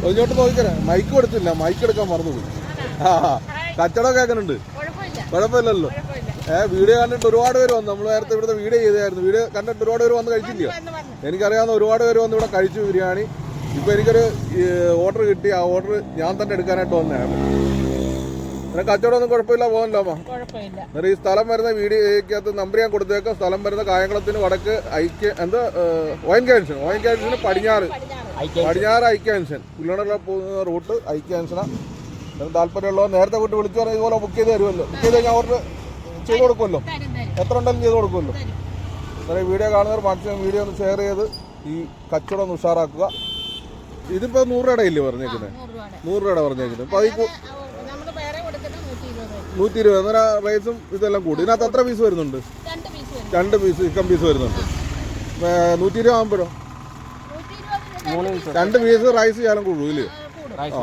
ഇങ്ങോട്ട് നോക്കിക്കേ, മൈക്ക് കൊടുത്തില്ല, മൈക്ക് എടുക്കാൻ മറന്നുപോയി. ആ കച്ചവടം കേൾക്കുന്നുണ്ട്, കുഴപ്പമില്ലല്ലോ. വീഡിയോ കണ്ടിട്ട് ഒരുപാട് പേര് വന്നു. നമ്മൾ നേരത്തെ ഇവിടുത്തെ വീഡിയോ ചെയ്തായിരുന്നു. വീഡിയോ കണ്ടിട്ട് ഒരുപാട് പേര് വന്ന് കഴിച്ചില്ല. എനിക്കറിയാവുന്ന ഒരുപാട് പേര് വന്ന് ഇവിടെ കഴിച്ചു ബിരിയാണി. ഇപ്പൊ എനിക്കൊരു ഓർഡർ കിട്ടി. ആ ഓർഡർ ഞാൻ തന്നെ എടുക്കാനായിട്ട് വന്നതാണ്. പിന്നെ കച്ചവടം ഒന്നും കുഴപ്പമില്ല, പോകണല്ലോ അമ്മ. ഈ സ്ഥലം വരുന്ന വീഡിയോക്കകത്ത് നമ്പർ ഞാൻ കൊടുത്തേക്കാം. സ്ഥലം വരുന്ന കായംകുളത്തിന് വടക്ക് ഓയൻകാൻഷന് പടിഞ്ഞാറ് ഐക്യാൻഷൻ പുല്ലണ പോകുന്ന റൂട്ട് ഐക്യാൻഷനാണ്. താല്പര്യമുള്ളവർ നേരത്തെ വിട്ട് വിളിച്ചു പറഞ്ഞാൽ ഇതുപോലെ ബുക്ക് ചെയ്ത് തരുമല്ലോ. ബുക്ക് ചെയ്ത് കഴിഞ്ഞാൽ ഓർഡർ ചെയ്ത് കൊടുക്കുമല്ലോ. എത്ര ഉണ്ടെങ്കിലും ചെയ്ത് കൊടുക്കുമല്ലോ. അന്നേരം വീഡിയോ കാണുന്നവർ മാക്സിമം വീഡിയോ ഒന്ന് ഷെയർ ചെയ്ത് ഈ കച്ചവടം ഒന്ന് ഉഷാറാക്കുക. ഇതിപ്പോൾ 100 രൂപയില്ലേ പറഞ്ഞേക്കുന്നത്? 100 രൂപയുടെ പറഞ്ഞേക്കുന്നത്. അപ്പോൾ അതിൽ 120. അന്നേരം റൈസും ഇതെല്ലാം കൂടി. ഇതിനകത്ത് എത്ര പീസ് വരുന്നുണ്ട്? 2 പീസ് ചിക്കൻ പീസ് വരുന്നുണ്ട്. 120 ആകുമ്പോഴോ 2 പീസ് റൈസ് ചെയ്യാനും കൂടും ഇല്ലേ? ആ